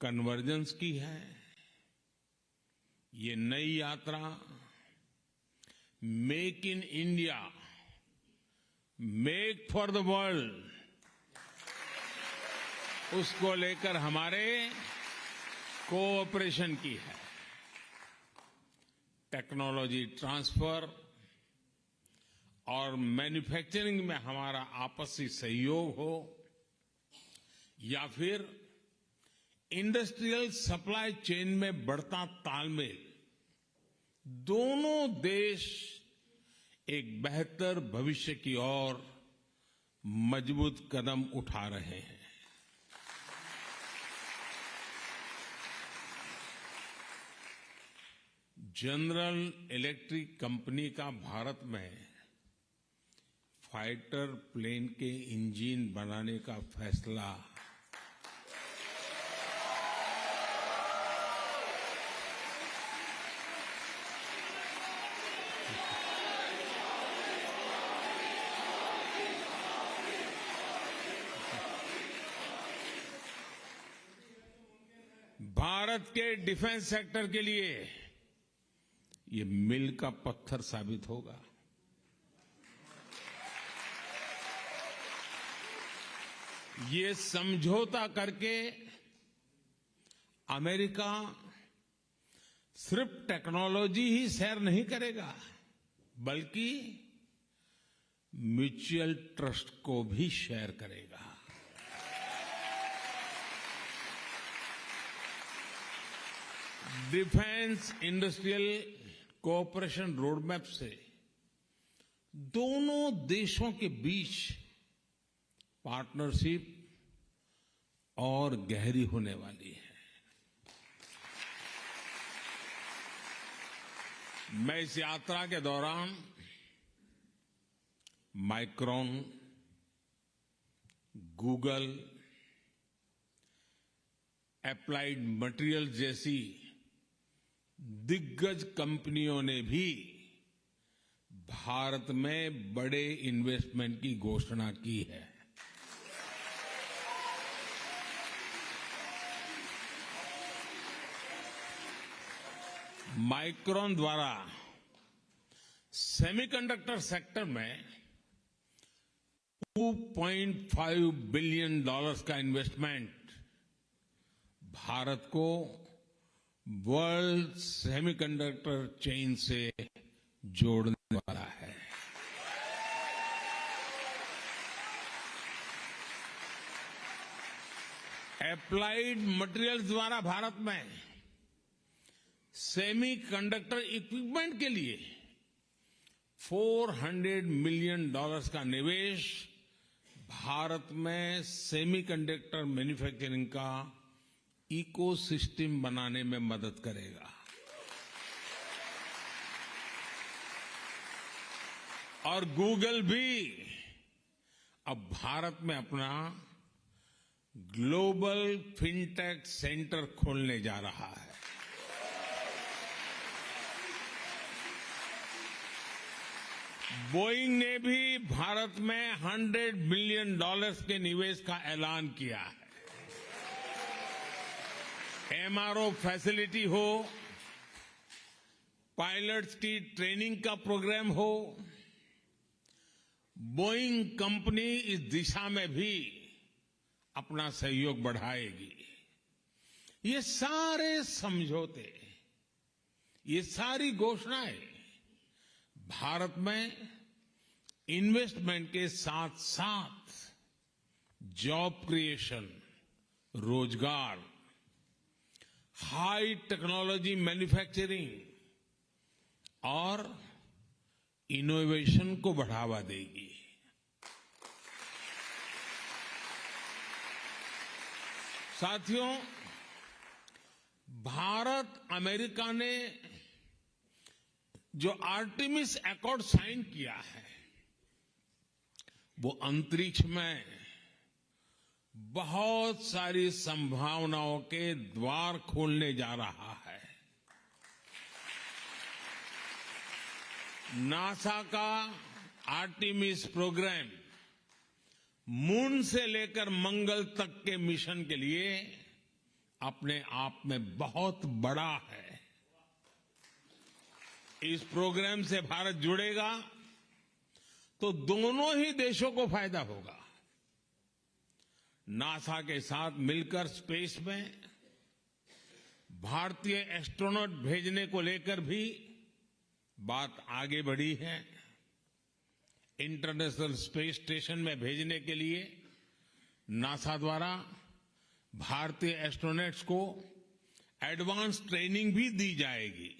Convergence की है। ये नई यात्रा make in India, make for the world, उसको लेकर हमारे कोऑपरेशन की है। टेक्नोलॉजी ट्रांसफर और मैन्युफैक्चरिंग में हमारा आपसी सहयोग हो या फिर इंडस्ट्रियल सप्लाई चेन में बढ़ता तालमेल, दोनों देश एक बेहतर भविष्य की ओर मजबूत कदम उठा रहे हैं। जनरल इलेक्ट्रिक कंपनी का भारत में फाइटर प्लेन के इंजन बनाने का फैसला भारत के डिफेंस सेक्टर के लिए ये मील का पत्थर साबित होगा। ये समझौता करके अमेरिका सिर्फ टेक्नोलॉजी ही शेयर नहीं करेगा, बल्कि म्यूचुअल ट्रस्ट को भी शेयर करेगा। डिफेंस इंडस्ट्रियल कोऑपरेशन रोडमैप से दोनों देशों के बीच पार्टनरशिप और गहरी होने वाली है। मैं इस यात्रा के दौरान माइक्रॉन, गूगल, एप्लाइड मटेरियल जैसी दिग्गज कंपनियों ने भी भारत में बड़े इन्वेस्टमेंट की घोषणा की है। माइक्रॉन द्वारा सेमीकंडक्टर सेक्टर में $2.5 बिलियन का इन्वेस्टमेंट भारत को वर्ल्ड सेमीकंडक्टर चेन से जोड़ने वाला है। एप्लाइड मटेरियल्स द्वारा भारत में सेमीकंडक्टर इक्विपमेंट के लिए $400 मिलियन का निवेश भारत में सेमीकंडक्टर मैन्युफैक्चरिंग का इकोसिस्टम बनाने में मदद करेगा। और गूगल भी अब भारत में अपना ग्लोबल फिनटेक सेंटर खोलने जा रहा है। बोइंग ने भी भारत में $100 मिलियन के निवेश का ऐलान किया है। एमआरओ फैसिलिटी हो, पायलट्स की ट्रेनिंग का प्रोग्राम हो, बोइंग कंपनी इस दिशा में भी अपना सहयोग बढ़ाएगी। ये सारे समझौते, ये सारी घोषणाएं भारत में इन्वेस्टमेंट के साथ साथ जॉब क्रिएशन, रोजगार, हाई टेक्नोलॉजी मैन्युफैक्चरिंग और इनोवेशन को बढ़ावा देगी। साथियों, भारत अमेरिका ने जो आर्टेमिस अकॉर्ड साइन किया है, वो अंतरिक्ष में बहुत सारी संभावनाओं के द्वार खोलने जा रहा है। नासा का आर्टेमिस प्रोग्राम मून से लेकर मंगल तक के मिशन के लिए अपने आप में बहुत बड़ा है। इस प्रोग्राम से भारत जुड़ेगा तो दोनों ही देशों को फायदा होगा। नासा के साथ मिलकर स्पेस में भारतीय एस्ट्रोनॉट भेजने को लेकर भी बात आगे बढ़ी है। इंटरनेशनल स्पेस स्टेशन में भेजने के लिए नासा द्वारा भारतीय एस्ट्रोनॉट्स को एडवांस ट्रेनिंग भी दी जाएगी।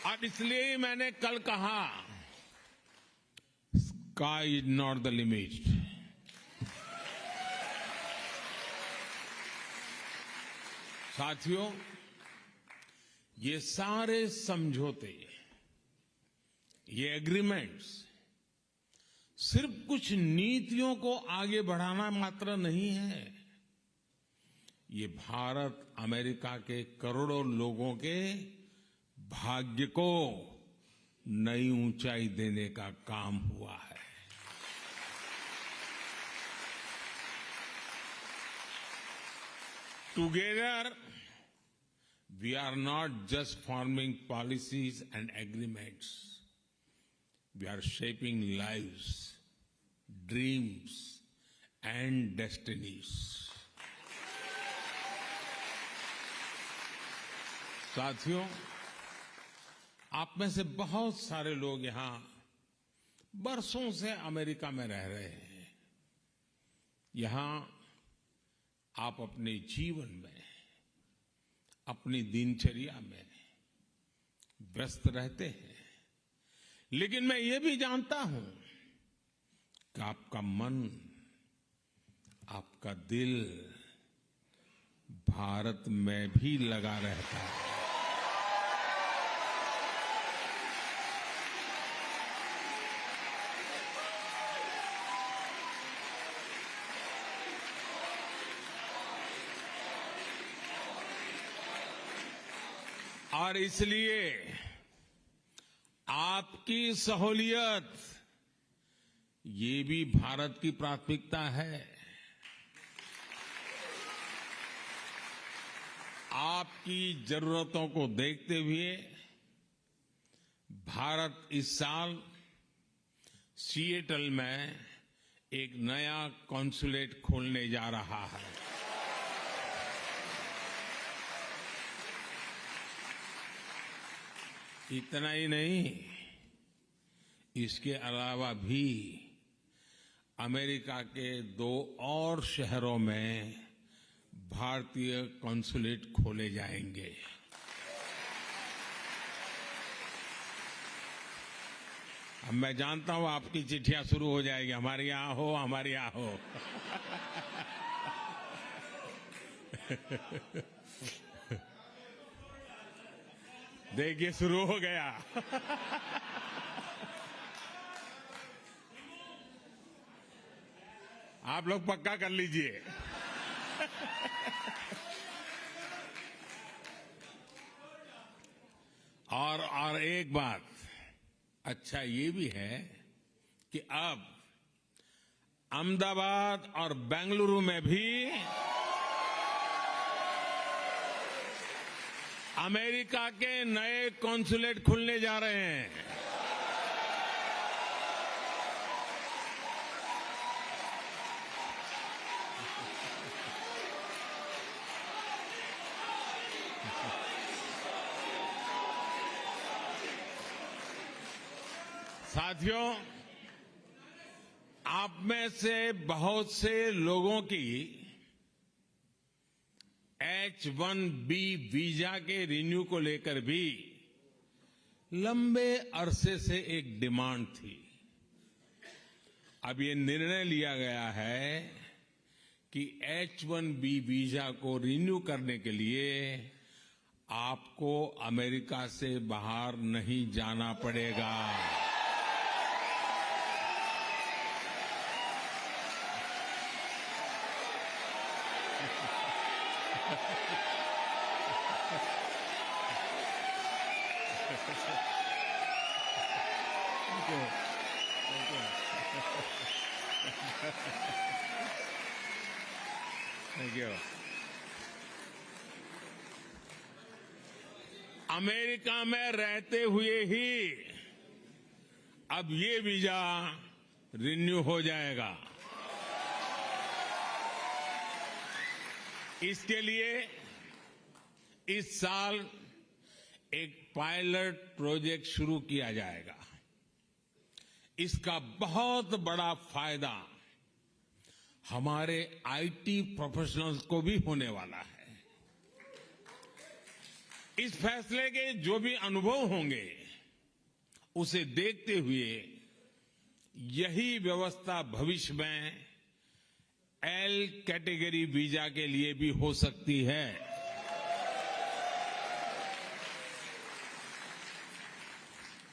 और इसलिए ही मैंने कल कहा, sky is not the limit. साथियों, ये सारे समझौते, ये एग्रीमेंट्स सिर्फ कुछ नीतियों को आगे बढ़ाना मात्र नहीं है। ये भारत अमेरिका के करोड़ों लोगों के भाग्य को नई ऊंचाई देने का काम हुआ है। Together we are not just forming policies and agreements. We are shaping lives, dreams, and destinies. साथियों, आप में से बहुत सारे लोग यहां बरसों से अमेरिका में रह रहे हैं। यहां आप अपने जीवन में, अपनी दिनचर्या में व्यस्त रहते हैं, लेकिन मैं ये भी जानता हूं कि आपका मन, आपका दिल भारत में भी लगा रहता है। और इसलिए आपकी सहूलियत ये भी भारत की प्राथमिकता है। आपकी जरूरतों को देखते हुए भारत इस साल सिएटल में एक नया कॉन्सुलेट खोलने जा रहा है। इतना ही नहीं, इसके अलावा भी अमेरिका के 2 और शहरों में भारतीय कॉन्सुलेट खोले जाएंगे। अब मैं जानता हूं आपकी चिट्ठियां शुरू हो जाएगी, हमारे यहां हो, हमारे यहां हो। देखिए, शुरू हो गया। आप लोग पक्का कर लीजिए। और एक बात अच्छा ये भी है कि अब अहमदाबाद और बेंगलुरु में भी अमेरिका के नए कॉन्सुलेट खुलने जा रहे हैं। साथियों, आप में से बहुत से लोगों की H-1B वीजा के रिन्यू को लेकर भी लंबे अरसे से एक डिमांड थी। अब ये निर्णय लिया गया है कि H-1B वीजा को रिन्यू करने के लिए आपको अमेरिका से बाहर नहीं जाना पड़ेगा। Thank you. अमेरिका में रहते हुए ही अब ये वीजा रिन्यू हो जाएगा। इसके लिए इस साल एक पायलट प्रोजेक्ट शुरू किया जाएगा। इसका बहुत बड़ा फायदा हमारे आईटी प्रोफेशनल्स को भी होने वाला है। इस फैसले के जो भी अनुभव होंगे उसे देखते हुए यही व्यवस्था भविष्य में एल कैटेगरी वीजा के लिए भी हो सकती है।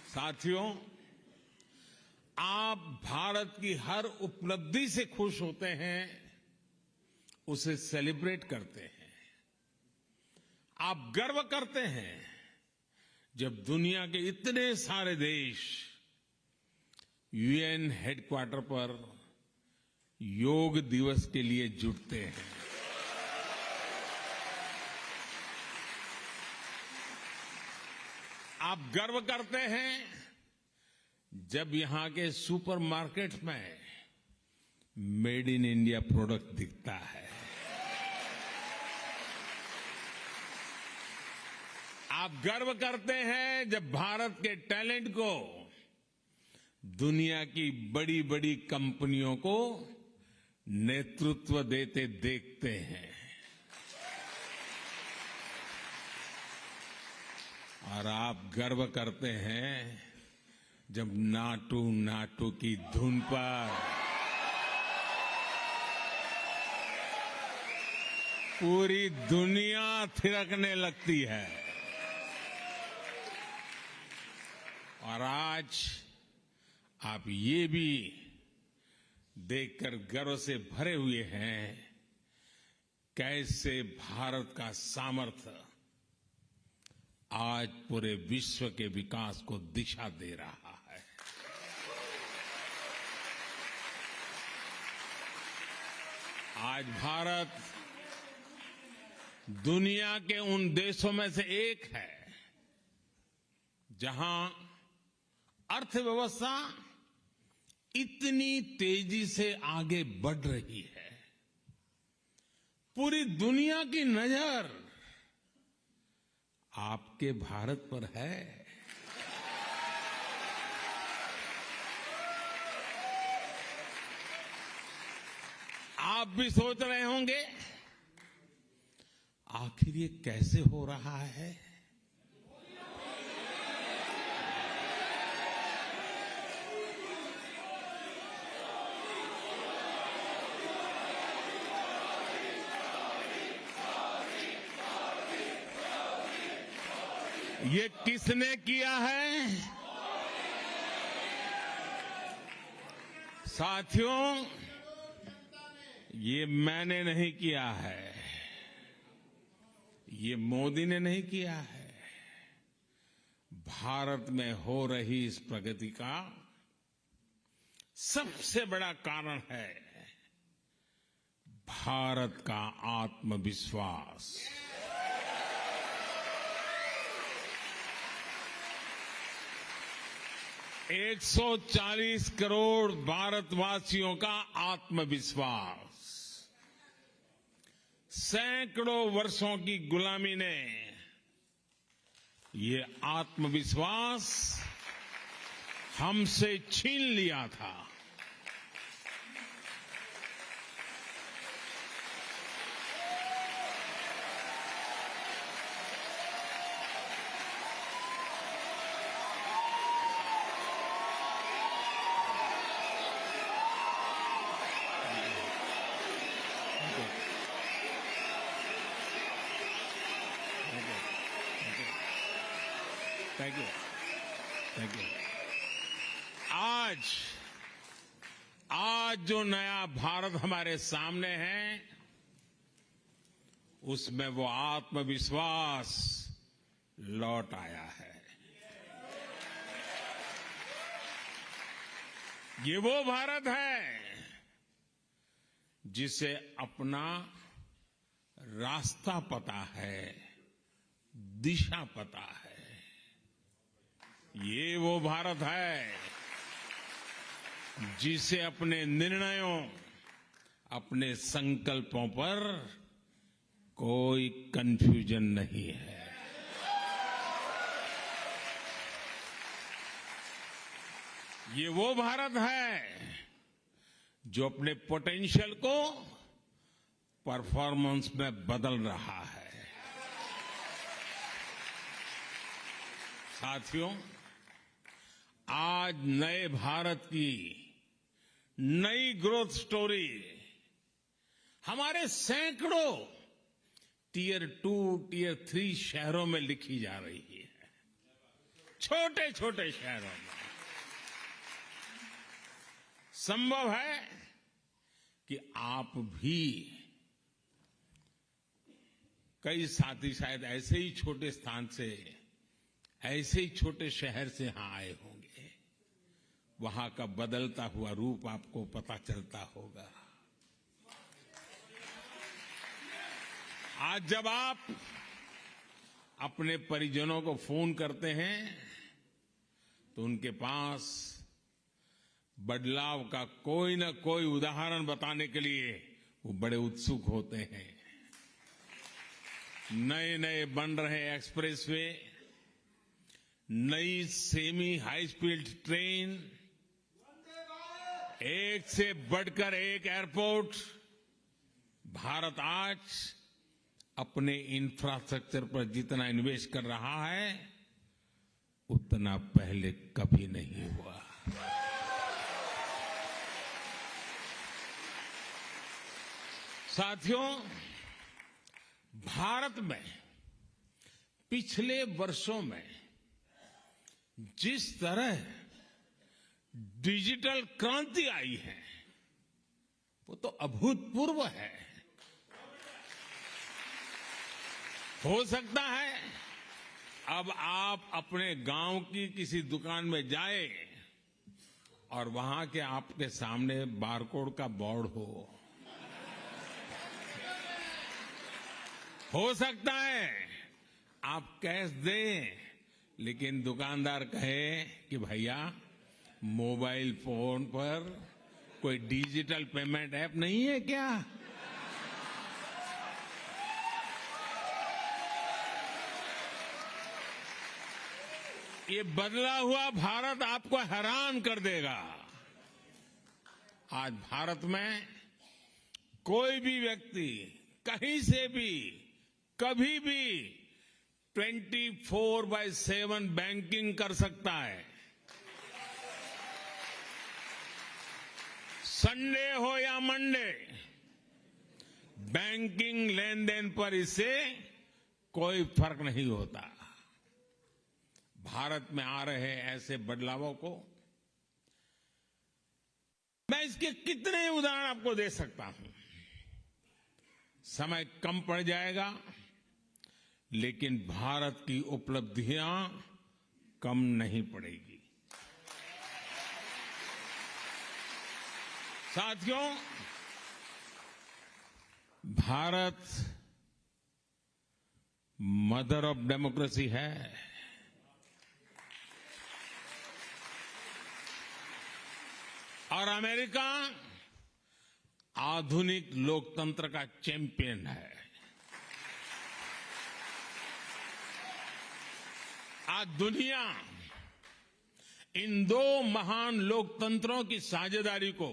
साथियों, आप भारत की हर उपलब्धि से खुश होते हैं, उसे सेलिब्रेट करते हैं। आप गर्व करते हैं जब दुनिया के इतने सारे देश यूएन हेडक्वार्टर पर योग दिवस के लिए जुटते हैं। आप गर्व करते हैं जब यहां के सुपरमार्केट में मेड इन इंडिया प्रोडक्ट दिखता है। आप गर्व करते हैं जब भारत के टैलेंट को दुनिया की बड़ी बड़ी कंपनियों को नेतृत्व देते देखते हैं। और आप गर्व करते हैं जब नाटू नाटू की धुन पर पूरी दुनिया थिरकने लगती है। और आज आप ये भी देखकर गर्व से भरे हुए हैं कैसे भारत का सामर्थ्य आज पूरे विश्व के विकास को दिशा दे रहा है। आज भारत दुनिया के उन देशों में से एक है जहां अर्थव्यवस्था इतनी तेजी से आगे बढ़ रही है। पूरी दुनिया की नजर आपके भारत पर है। आप भी सोच रहे होंगे आखिर ये कैसे हो रहा है। ये किसने किया है? साथियों, ये मैंने नहीं किया है, ये मोदी ने नहीं किया है। भारत में हो रही इस प्रगति का सबसे बड़ा कारण है भारत का आत्मविश्वास। एक 140 करोड़ भारतवासियों का आत्मविश्वास, सैकड़ों वर्षों की गुलामी ने ये आत्मविश्वास हमसे छीन लिया था। Thank you, thank you. आज जो नया भारत हमारे सामने है, उसमें वो आत्मविश्वास लौट आया है। ये वो भारत है जिसे अपना रास्ता पता है, दिशा पता है। ये वो भारत है जिसे अपने निर्णयों, अपने संकल्पों पर कोई कंफ्यूजन नहीं है। ये वो भारत है जो अपने पोटेंशियल को परफॉर्मेंस में बदल रहा है। साथियों, आज नए भारत की नई ग्रोथ स्टोरी हमारे सैकड़ों टियर 2, टियर 3 शहरों में लिखी जा रही है। छोटे छोटे शहरों में संभव है कि आप भी, कई साथी शायद ऐसे ही छोटे स्थान से, ऐसे ही छोटे शहर से यहां आए होंगे। वहां का बदलता हुआ रूप आपको पता चलता होगा। आज जब आप अपने परिजनों को फोन करते हैं तो उनके पास बदलाव का कोई न कोई उदाहरण बताने के लिए वो बड़े उत्सुक होते हैं। नए नए बन रहे एक्सप्रेसवे, नई सेमी हाई स्पीड ट्रेन, एक से बढ़कर एक एयरपोर्ट। भारत आज अपने इंफ्रास्ट्रक्चर पर जितना इन्वेस्ट कर रहा है उतना पहले कभी नहीं हुआ। साथियों, भारत में पिछले वर्षों में जिस तरह डिजिटल क्रांति आई है वो तो अभूतपूर्व है। हो सकता है अब आप अपने गांव की किसी दुकान में जाए और वहां के आपके सामने बारकोड का बोर्ड हो सकता है आप कैश दें, लेकिन दुकानदार कहे कि भैया मोबाइल फोन पर कोई डिजिटल पेमेंट ऐप नहीं है क्या? ये बदला हुआ भारत आपको हैरान कर देगा। आज भारत में कोई भी व्यक्ति कहीं से भी कभी भी 24/7 बैंकिंग कर सकता है। संडे हो या मंडे, बैंकिंग लेन देन पर इससे कोई फर्क नहीं होता। भारत में आ रहे ऐसे बदलावों को मैं इसके कितने उदाहरण आपको दे सकता हूं। समय कम पड़ जाएगा, लेकिन भारत की उपलब्धियां कम नहीं पड़ेगी। साथियों, भारत मदर ऑफ डेमोक्रेसी है। और अमेरिका आधुनिक लोकतंत्र का चैंपियन है। आज दुनिया इन दो महान लोकतंत्रों की साझेदारी को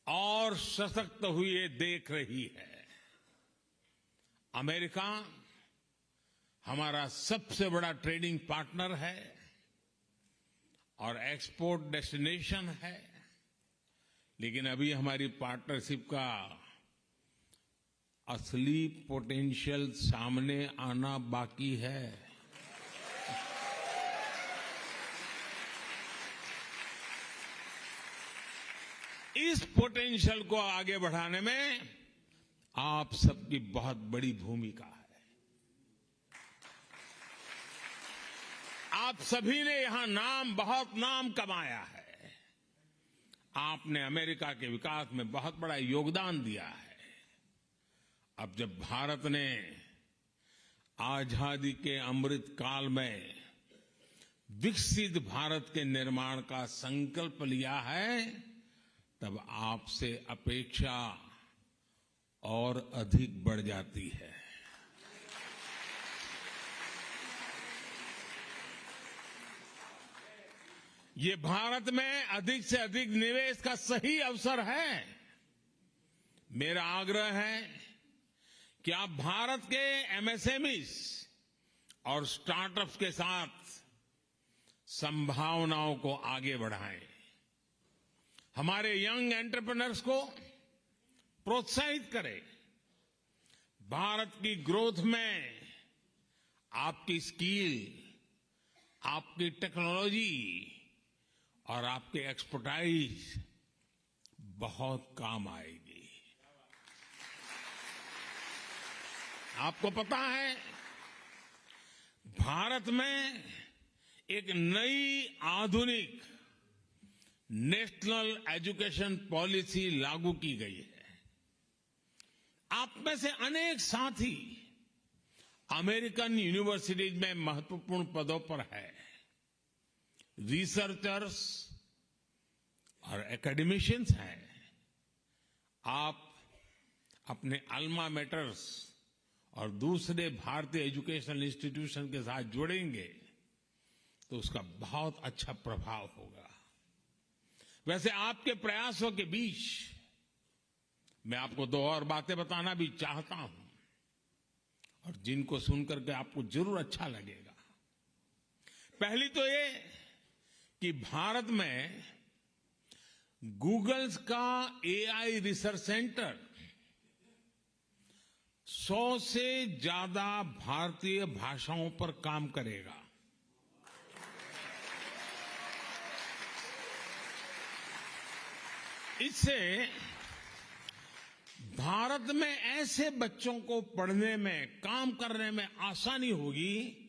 और सशक्त हुए देख रही है। अमेरिका हमारा सबसे बड़ा ट्रेडिंग पार्टनर है और एक्सपोर्ट डेस्टिनेशन है, लेकिन अभी हमारी पार्टनरशिप का असली पोटेंशियल सामने आना बाकी है। इस पोटेंशियल को आगे बढ़ाने में आप सबकी बहुत बड़ी भूमिका है। आप सभी ने यहां बहुत नाम कमाया है। आपने अमेरिका के विकास में बहुत बड़ा योगदान दिया है अब जब भारत ने आजादी के अमृत काल में विकसित भारत के निर्माण का संकल्प लिया है, तब आपसे अपेक्षा और अधिक बढ़ जाती है। ये भारत में अधिक से अधिक निवेश का सही अवसर है। मेरा आग्रह है कि आप भारत के एमएसएमईज और स्टार्टअप्स के साथ संभावनाओं को आगे बढ़ाएं। हमारे यंग एंटरप्रेन्योर्स को प्रोत्साहित करें। भारत की ग्रोथ में आपकी स्किल, आपकी टेक्नोलॉजी और आपकी एक्सपर्टाइज बहुत काम आएगी। आपको पता है, भारत में एक नई आधुनिक नेशनल एजुकेशन पॉलिसी लागू की गई है। आप में से अनेक साथी अमेरिकन यूनिवर्सिटीज में महत्वपूर्ण पदों पर है। रिसर्चर्स और एकेडमिशियंस हैं। आप अपने अल्मा मैटर्स और दूसरे भारतीय एजुकेशनल इंस्टीट्यूशन के साथ जुड़ेंगे तो उसका बहुत अच्छा प्रभाव होगा। वैसे आपके प्रयासों के बीच मैं आपको दो और बातें बताना भी चाहता हूं, और जिनको सुनकर के आपको जरूर अच्छा लगेगा। पहली तो ये कि भारत में गूगल्स का एआई रिसर्च सेंटर 100 से ज्यादा भारतीय भाषाओं पर काम करेगा। इससे भारत में ऐसे बच्चों को पढ़ने में, काम करने में आसानी होगी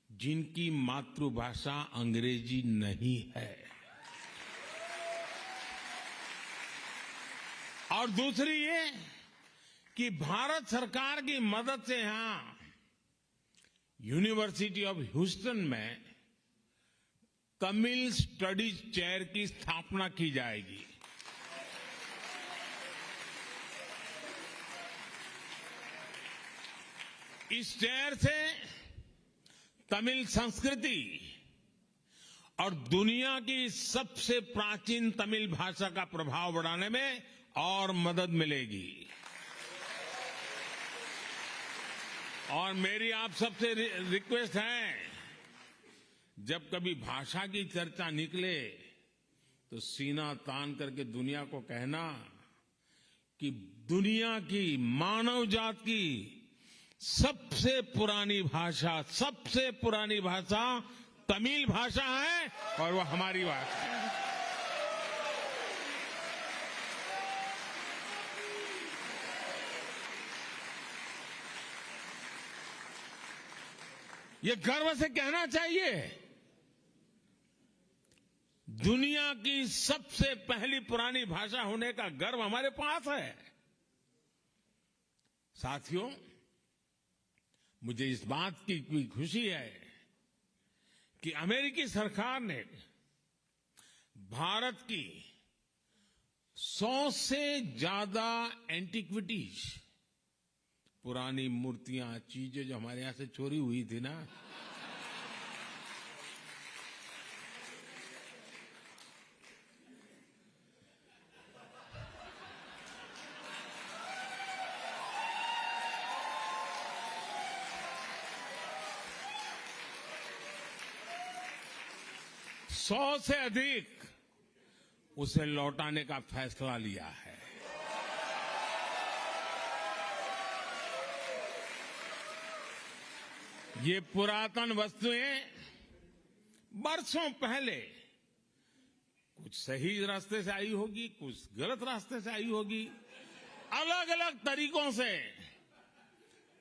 जिनकी मातृभाषा अंग्रेजी नहीं है। और दूसरी ये कि भारत सरकार की मदद से यहां यूनिवर्सिटी ऑफ ह्यूस्टन में तमिल स्टडीज चेयर की स्थापना की जाएगी। इस चेयर से तमिल संस्कृति और दुनिया की सबसे प्राचीन तमिल भाषा का प्रभाव बढ़ाने में और मदद मिलेगी। और मेरी आप सबसे रिक्वेस्ट है, जब कभी भाषा की चर्चा निकले तो सीना तान करके दुनिया को कहना कि दुनिया की, मानव जात की सबसे पुरानी भाषा तमिल भाषा है और वो हमारी भाषा है। ये गर्व से कहना चाहिए, दुनिया की सबसे पहली पुरानी भाषा होने का गर्व हमारे पास है। साथियों, मुझे इस बात की भी खुशी है कि अमेरिकी सरकार ने भारत की 100 से ज्यादा एंटिक्विटीज, पुरानी मूर्तियां, चीजें जो हमारे यहां से चोरी हुई थी ना, सौ से अधिक उसे लौटाने का फैसला लिया है। ये पुरातन वस्तुएं बरसों पहले कुछ सही रास्ते से आई होगी, कुछ गलत रास्ते से आई होगी, अलग अलग तरीकों से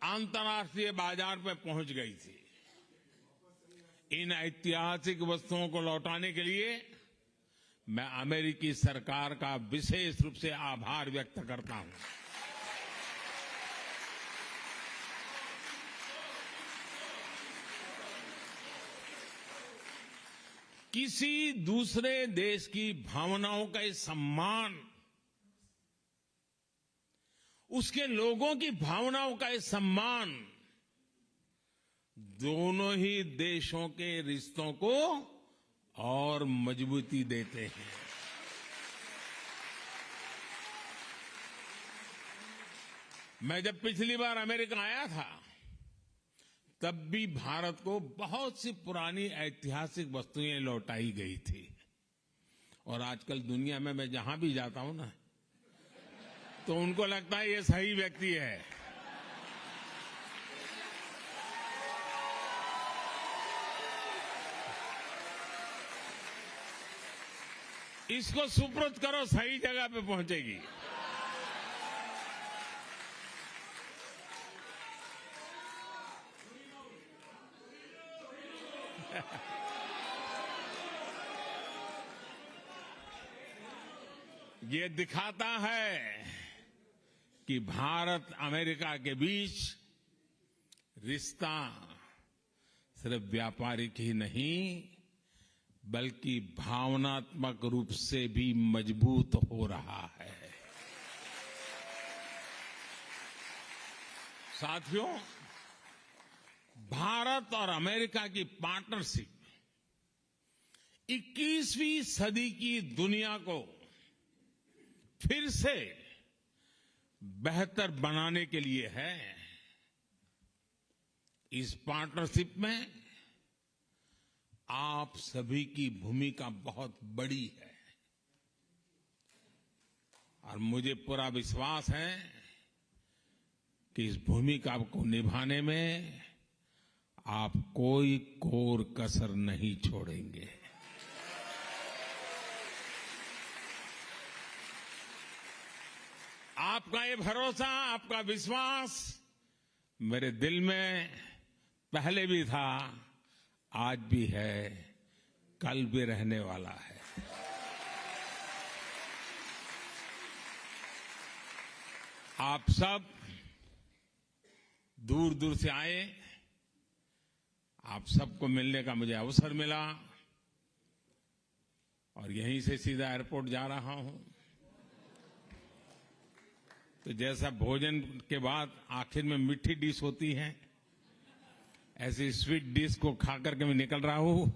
अंतर्राष्ट्रीय बाजार में पहुंच गई थी। इन ऐतिहासिक वस्तुओं को लौटाने के लिए मैं अमेरिकी सरकार का विशेष रूप से आभार व्यक्त करता हूं। किसी दूसरे देश की भावनाओं का ये सम्मान, उसके लोगों की भावनाओं का ये सम्मान दोनों ही देशों के रिश्तों को और मजबूती देते हैं। मैं जब पिछली बार अमेरिका आया था, तब भी भारत को बहुत सी पुरानी ऐतिहासिक वस्तुएं लौटाई गई थी। और आजकल दुनिया में मैं जहां भी जाता हूं ना, तो उनको लगता है ये सही व्यक्ति है। इसको सुपुर्द करो, सही जगह पे पहुंचेगी। ये दिखाता है कि भारत अमेरिका के बीच रिश्ता सिर्फ व्यापारिक ही नहीं, बल्कि भावनात्मक रूप से भी मजबूत हो रहा है। साथियों, भारत और अमेरिका की पार्टनरशिप 21वीं सदी की दुनिया को फिर से बेहतर बनाने के लिए है। इस पार्टनरशिप में आप सभी की भूमिका बहुत बड़ी है और मुझे पूरा विश्वास है कि इस भूमिका को निभाने में आप कोई कोर कसर नहीं छोड़ेंगे। आपका ये भरोसा, आपका विश्वास मेरे दिल में पहले भी था, आज भी है, कल भी रहने वाला है। आप सब दूर दूर से आए, आप सबको मिलने का मुझे अवसर मिला और यहीं से सीधा एयरपोर्ट जा रहा हूं। तो जैसा भोजन के बाद आखिर में मीठी डिश होती है, ऐसी स्वीट डिश को खा करके मैं निकल रहा हूं।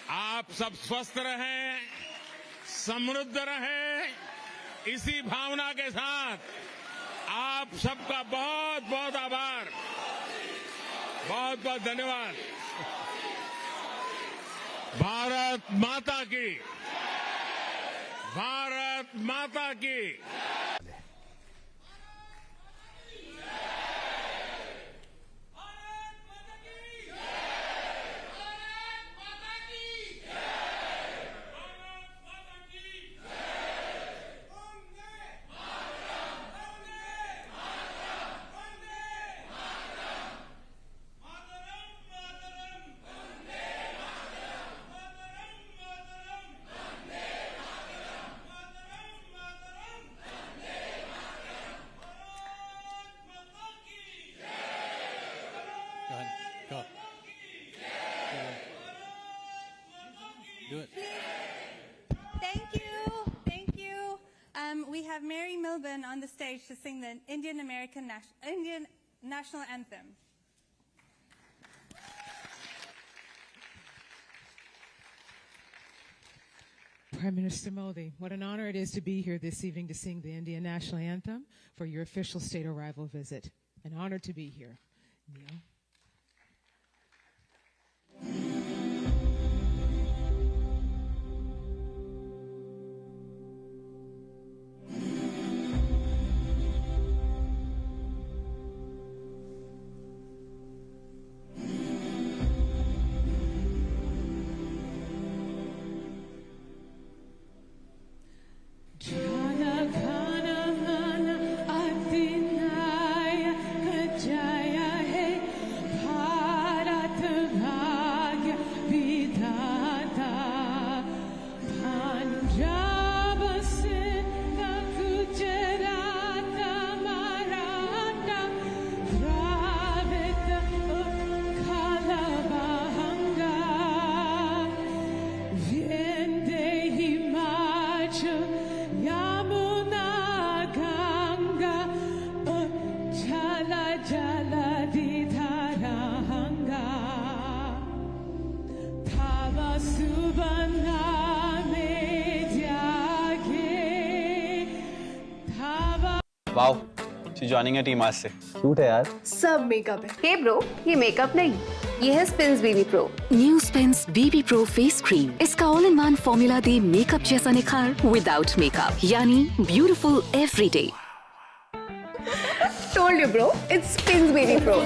आप सब स्वस्थ रहें, समृद्ध रहें, इसी भावना के साथ आप सबका बहुत बहुत आभार, बहुत बहुत धन्यवाद। भारत माता की, भारत माता की। Go. Do it. Thank you. Thank you. We have Mary Milburn on the stage to sing the Indian National Anthem. Prime Minister Modi, what an honor it is to be here this evening to sing the Indian National Anthem for your official state arrival visit. An honor to be here. Neil. Wow, she joining a team आज से। Cute है यार। सब makeup है। हे bro, ये makeup नहीं, ये है Spinz baby pro. New Spinz baby pro face cream. इसका ऑल इन वन फॉर्मूला दे मेकअप जैसा निखार विदाउट मेकअप, यानी beautiful everyday. Told you bro, it's Spinz baby pro.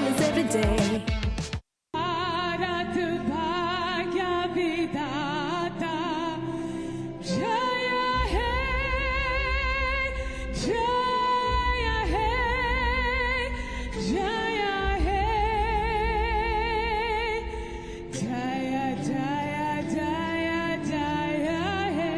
Bharat भाग्य विधाता जय हे जय हे जय हे जय जय जय जय हे।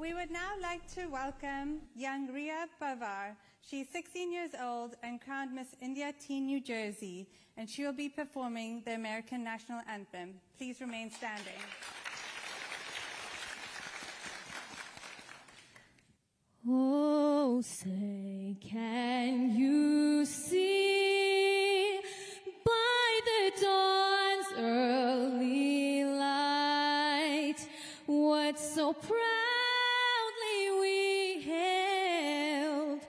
We would now like to welcome young Ria Pawar. She's 16 years old and crowned Miss India Teen New Jersey, and she will be performing the American National Anthem. Please remain standing. Oh, say, can you see by the dawn's early light what so proudly we hailed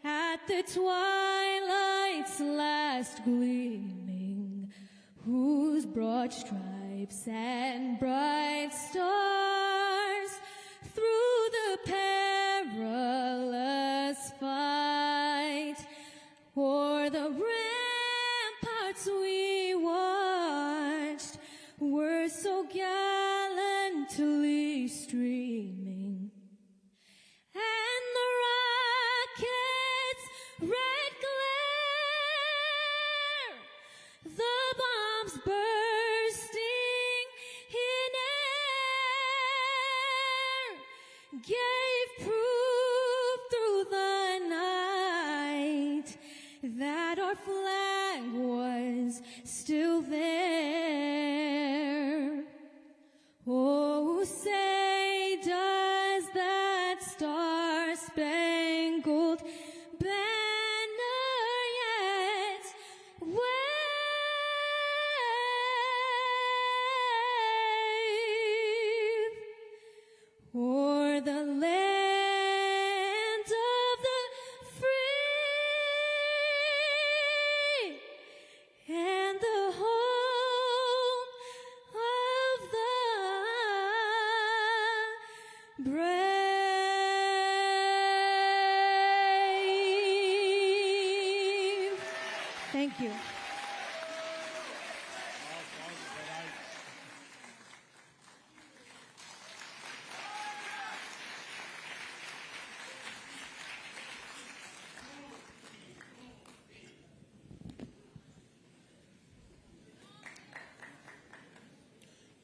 at the twilight's last gleaming, whose broad stripes and bright stars through the perilous fight o'er the ramparts we watched were so gallantly streaming, and the rockets' red glare, the bombs bursting in air, gave proof through the night that our flag was still there. Oh, say, does that star-spangled banner yet wave o'er the land of the free and the home of the brave? Thank you.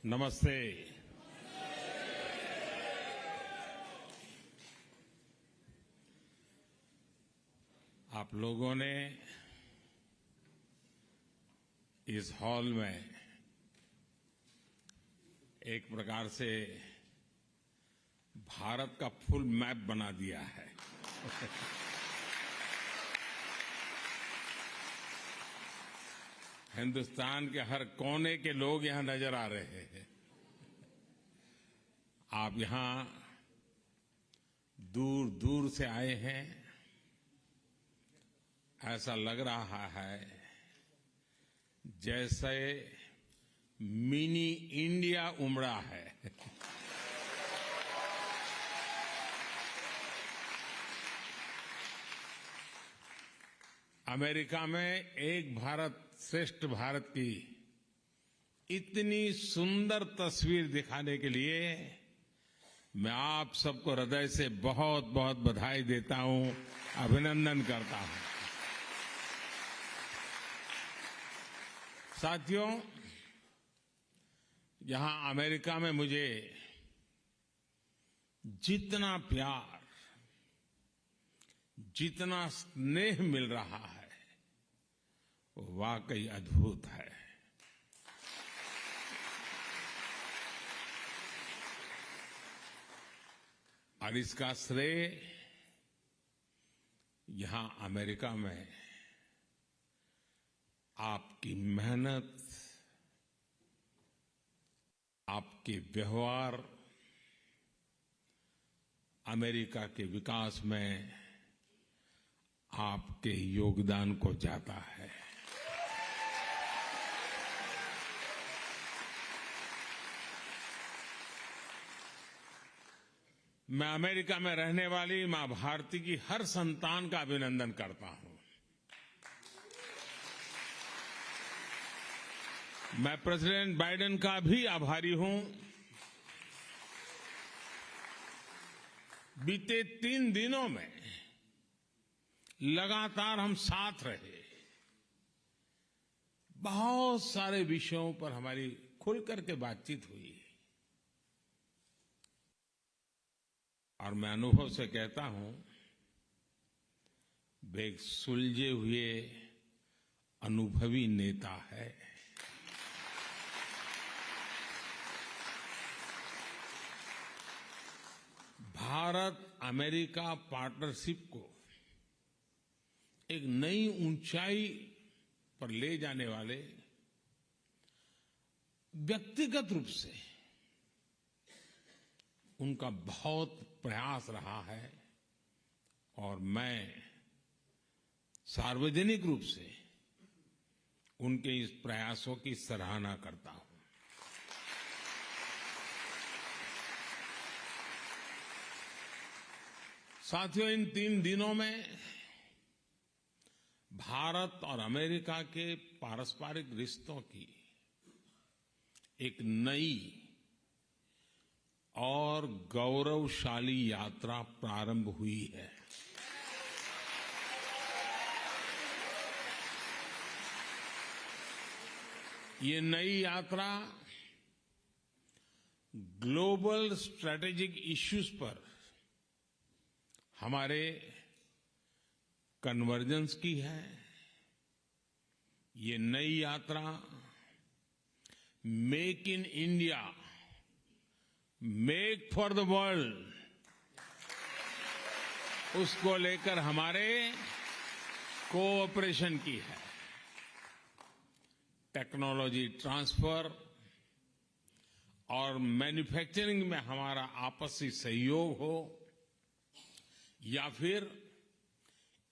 नमस्ते। आप लोगों ने इस hall में एक प्रकार से भारत का फुल मैप बना दिया है। हिंदुस्तान के हर कोने के लोग यहां नजर आ रहे हैं। आप यहां दूर दूर से आए हैं। ऐसा लग रहा है जैसे मिनी इंडिया उमड़ा है। अमेरिका में एक भारत श्रेष्ठ भारत की इतनी सुंदर तस्वीर दिखाने के लिए मैं आप सबको हृदय से बहुत बहुत बधाई देता हूं, अभिनंदन करता हूं। साथियों, यहां अमेरिका में मुझे जितना प्यार, जितना स्नेह मिल रहा है, वो वाकई अद्भुत है। और इसका श्रेय यहां अमेरिका में आपकी मेहनत, आपके व्यवहार, अमेरिका के विकास में आपके योगदान को जाता है। मैं अमेरिका में रहने वाली मां भारती की हर संतान का अभिनंदन करता हूं। मैं प्रेसिडेंट बाइडेन का भी आभारी हूं। बीते 3 दिनों में लगातार हम साथ रहे। बहुत सारे विषयों पर हमारी खुलकर के बातचीत हुई और मैं अनुभव से कहता हूं, वे एक सुलझे हुए अनुभवी नेता है। भारत अमेरिका पार्टनरशिप को एक नई ऊंचाई पर ले जाने वाले व्यक्तिगत रूप से उनका बहुत प्रयास रहा है और मैं सार्वजनिक रूप से उनके इस प्रयासों की सराहना करता हूं। साथियों, इन 3 दिनों में भारत और अमेरिका के पारस्परिक रिश्तों की एक नई और गौरवशाली यात्रा प्रारंभ हुई है। ये नई यात्रा ग्लोबल स्ट्रैटेजिक इश्यूज पर हमारे कन्वर्जेंस की है। ये नई यात्रा make in India, make for the world, उसको लेकर हमारे कोऑपरेशन की है। टेक्नोलॉजी ट्रांसफर और मैन्युफैक्चरिंग में हमारा आपसी सहयोग हो या फिर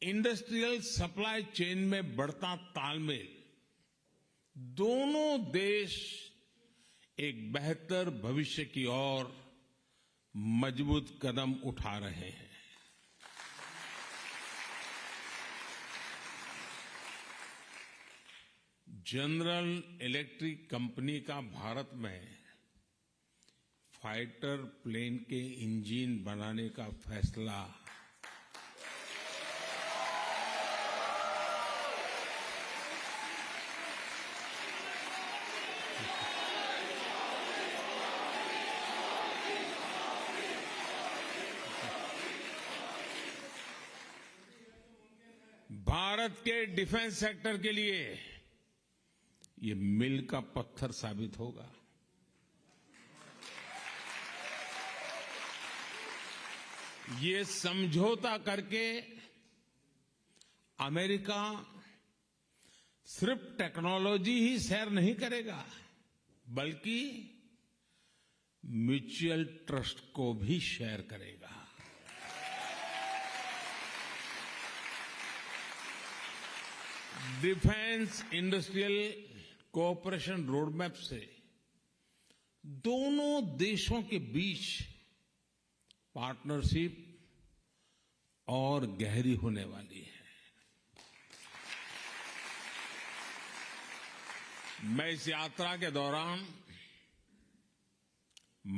इंडस्ट्रियल सप्लाई चेन में बढ़ता तालमेल, दोनों देश एक बेहतर भविष्य की ओर मजबूत कदम उठा रहे हैं। जनरल इलेक्ट्रिक कंपनी का भारत में फाइटर प्लेन के इंजन बनाने का फैसला भारत के डिफेंस सेक्टर के लिए ये मील का पत्थर साबित होगा। ये समझौता करके अमेरिका सिर्फ टेक्नोलॉजी ही शेयर नहीं करेगा, बल्कि म्यूचुअल ट्रस्ट को भी शेयर करेगा। डिफेंस इंडस्ट्रियल कोऑपरेशन रोडमैप से दोनों देशों के बीच पार्टनरशिप और गहरी होने वाली है। मैं इस यात्रा के दौरान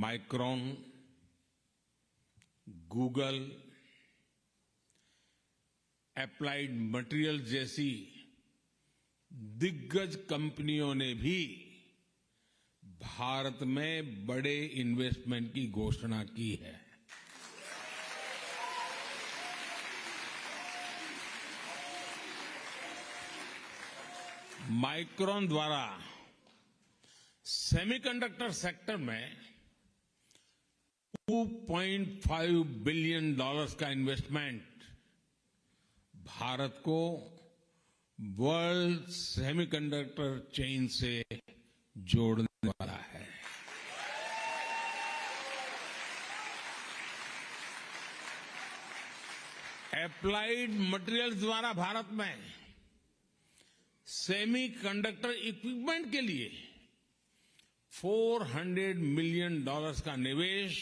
माइक्रॉन, गूगल, एप्लाइड मटेरियल जैसी दिग्गज कंपनियों ने भी भारत में बड़े इन्वेस्टमेंट की घोषणा की है। माइक्रोन द्वारा सेमीकंडक्टर सेक्टर में $2.5 बिलियन का इन्वेस्टमेंट भारत को वर्ल्ड सेमीकंडक्टर चेन से जोड़ने वाला है। एप्लाइड मटेरियल्स द्वारा भारत में सेमीकंडक्टर इक्विपमेंट के लिए $400 मिलियन का निवेश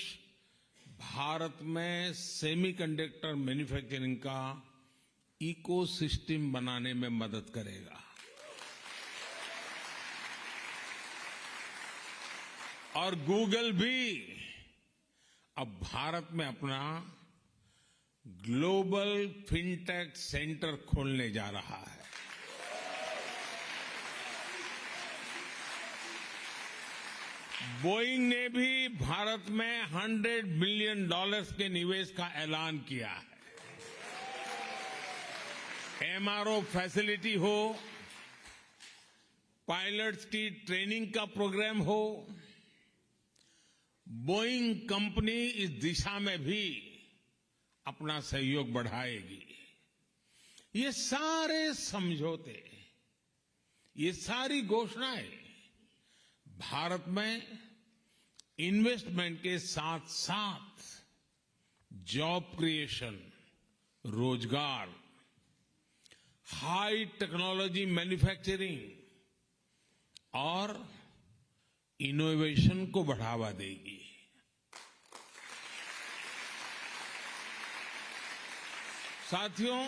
भारत में सेमीकंडक्टर मैन्युफैक्चरिंग का इकोसिस्टम बनाने में मदद करेगा। और गूगल भी अब भारत में अपना ग्लोबल फिनटेक सेंटर खोलने जा रहा है। बोइंग ने भी भारत में $100 मिलियन के निवेश का ऐलान किया है। एमआरओ फैसिलिटी हो, पायलट्स की ट्रेनिंग का प्रोग्राम हो, बोइंग कंपनी इस दिशा में भी अपना सहयोग बढ़ाएगी। ये सारे समझौते, ये सारी घोषणाएं भारत में इन्वेस्टमेंट के साथ साथ जॉब क्रिएशन, रोजगार, हाई टेक्नोलॉजी मैन्युफैक्चरिंग और इनोवेशन को बढ़ावा देगी। साथियों,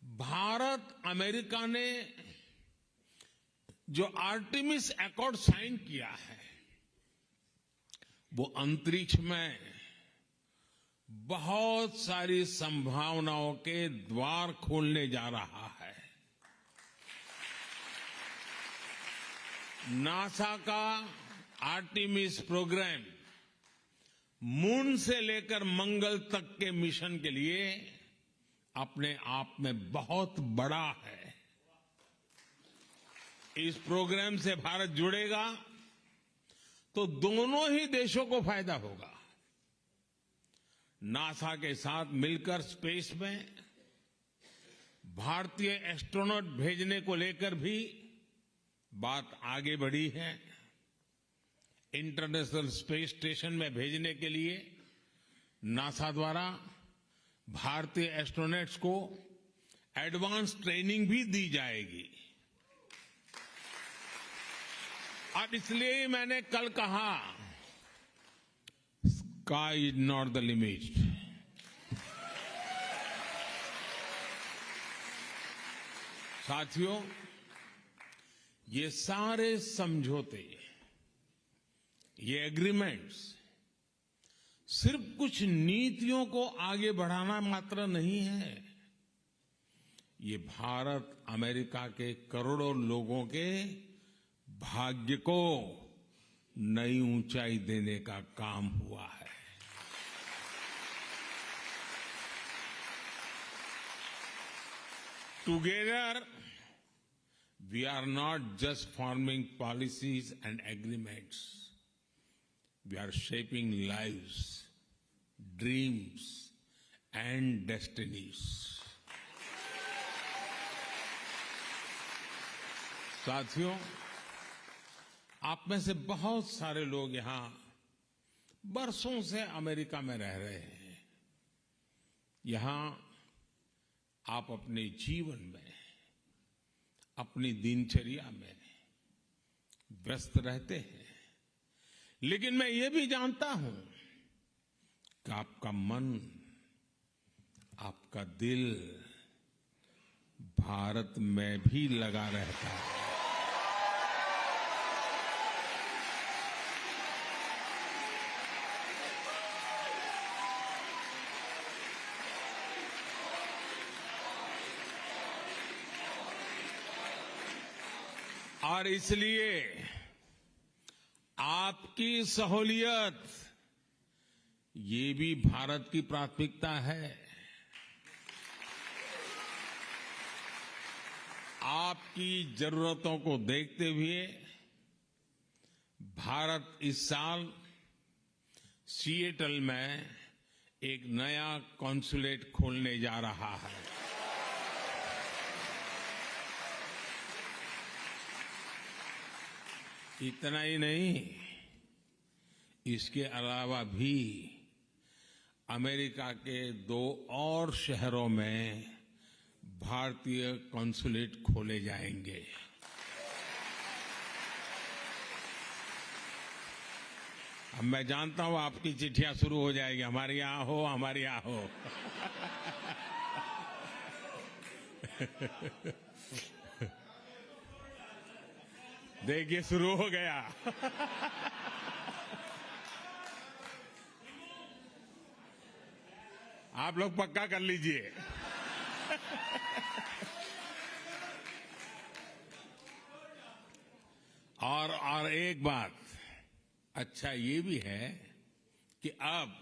भारत अमेरिका ने जो आर्टेमिस अकॉर्ड साइन किया है, वो अंतरिक्ष में बहुत सारी संभावनाओं के द्वार खोलने जा रहा है। नासा का आर्टेमिस प्रोग्राम मून से लेकर मंगल तक के मिशन के लिए अपने आप में बहुत बड़ा है। इस प्रोग्राम से भारत जुड़ेगा तो दोनों ही देशों को फायदा होगा। नासा के साथ मिलकर स्पेस में भारतीय एस्ट्रोनॉट भेजने को लेकर भी बात आगे बढ़ी है। इंटरनेशनल स्पेस स्टेशन में भेजने के लिए नासा द्वारा भारतीय एस्ट्रोनॉट्स को एडवांस ट्रेनिंग भी दी जाएगी। और इसलिए ही मैंने कल कहा, sky is not the limit. साथियों, ये सारे समझौते, ये एग्रीमेंट्स सिर्फ कुछ नीतियों को आगे बढ़ाना मात्र नहीं है। ये भारत अमेरिका के करोड़ों लोगों के भाग्य को नई ऊंचाई देने का काम हुआ है। Together we are not just forming policies and agreements. We are shaping lives, dreams, and destinies. साथियों, आप में से बहुत सारे लोग यहां बरसों से अमेरिका में रह रहे हैं। यहां आप अपने जीवन में, अपनी दिनचर्या में व्यस्त रहते हैं, लेकिन मैं ये भी जानता हूं कि आपका मन, आपका दिल भारत में भी लगा रहता है। और इसलिए आपकी सहूलियत ये भी भारत की प्राथमिकता है। आपकी जरूरतों को देखते हुए भारत इस साल सिएटल में एक नया कॉन्सुलेट खोलने जा रहा है। इतना ही नहीं, इसके अलावा भी अमेरिका के 2 और शहरों में भारतीय कॉन्सुलेट खोले जाएंगे। अब मैं जानता हूं आपकी चिट्ठियां शुरू हो जाएगी, हमारे यहां हो, हमारे यहां हो। देखिए शुरू हो गया। आप लोग पक्का कर लीजिए। और एक बात अच्छा ये भी है कि अब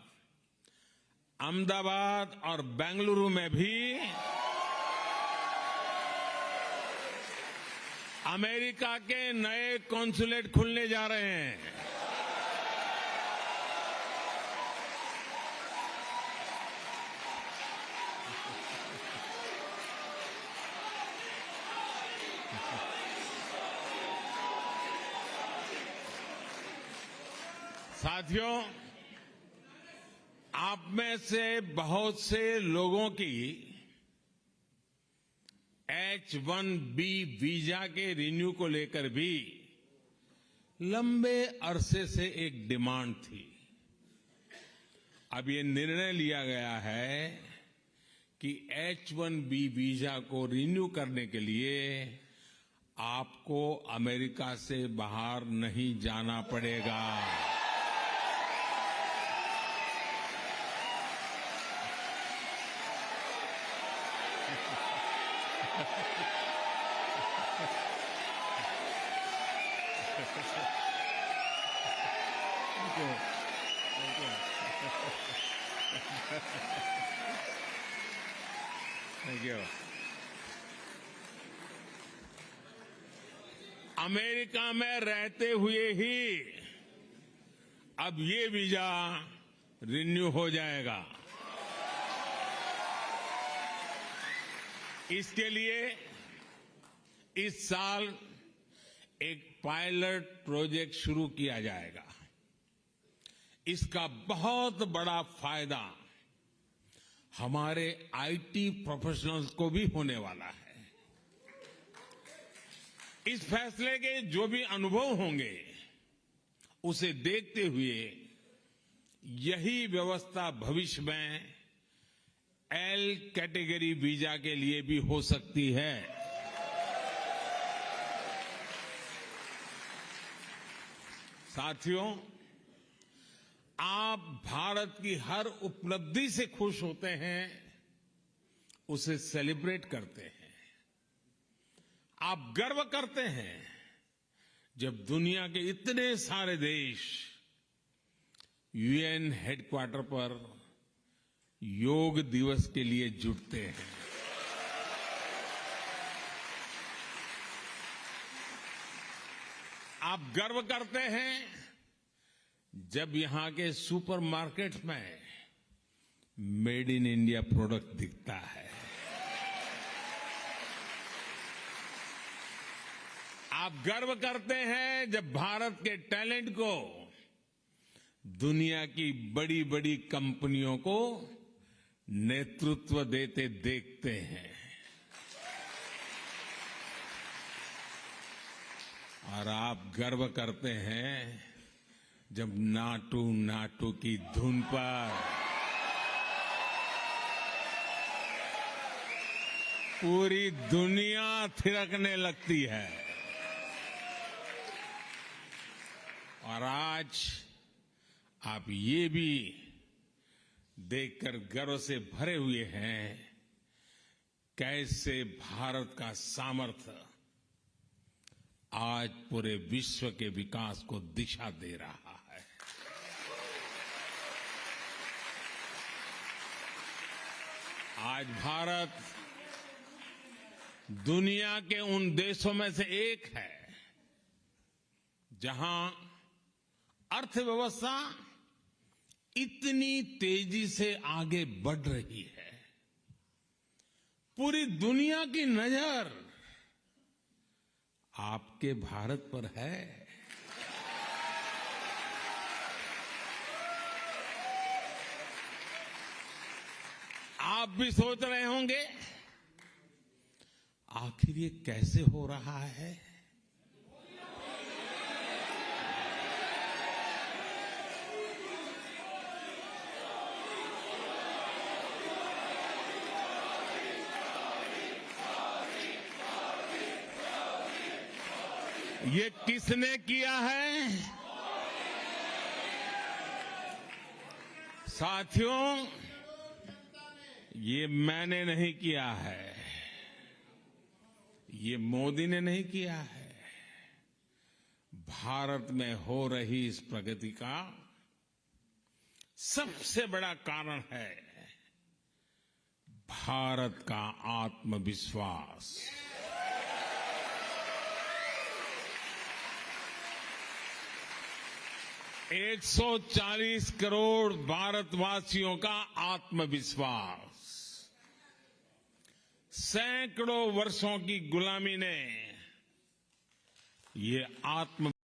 अहमदाबाद और बेंगलुरु में भी अमेरिका के नए कॉन्सुलेट खुलने जा रहे हैं। साथियों, आप में से बहुत से लोगों की H-1B वीजा के रिन्यू को लेकर भी लंबे अरसे से एक डिमांड थी। अब ये निर्णय लिया गया है कि H-1B वीजा को रिन्यू करने के लिए आपको अमेरिका से बाहर नहीं जाना पड़ेगा। Thank you. अमेरिका में रहते हुए ही अब ये वीजा रिन्यू हो जाएगा। इसके लिए इस साल एक पायलट प्रोजेक्ट शुरू किया जाएगा। इसका बहुत बड़ा फायदा हमारे आईटी प्रोफेशनल्स को भी होने वाला है। इस फैसले के जो भी अनुभव होंगे उसे देखते हुए यही व्यवस्था भविष्य में एल कैटेगरी वीजा के लिए भी हो सकती है। साथियों, आप भारत की हर उपलब्धि से खुश होते हैं, उसे सेलिब्रेट करते हैं। आप गर्व करते हैं जब दुनिया के इतने सारे देश यूएन हेडक्वार्टर पर योग दिवस के लिए जुटते हैं। आप गर्व करते हैं जब यहां के सुपरमार्केट्स में मेड इन इंडिया प्रोडक्ट दिखता है। आप गर्व करते हैं जब भारत के टैलेंट को दुनिया की बड़ी बड़ी कंपनियों को नेतृत्व देते देखते हैं। और आप गर्व करते हैं जब नाटू नाटू की धुन पर पूरी दुनिया थिरकने लगती है। और आज आप ये भी देखकर गर्व से भरे हुए हैं कैसे भारत का सामर्थ्य आज पूरे विश्व के विकास को दिशा दे रहा है। आज भारत दुनिया के उन देशों में से एक है जहां अर्थव्यवस्था इतनी तेजी से आगे बढ़ रही है। पूरी दुनिया की नजर आपके भारत पर है। आप भी सोच रहे होंगे आखिर ये कैसे हो रहा है। ये किसने किया है? साथियों, ये मैंने नहीं किया है, ये मोदी ने नहीं किया है। भारत में हो रही इस प्रगति का सबसे बड़ा कारण है भारत का आत्मविश्वास। एक 140 करोड़ भारतवासियों का आत्मविश्वास। सैकड़ों वर्षों की गुलामी ने ये आत्म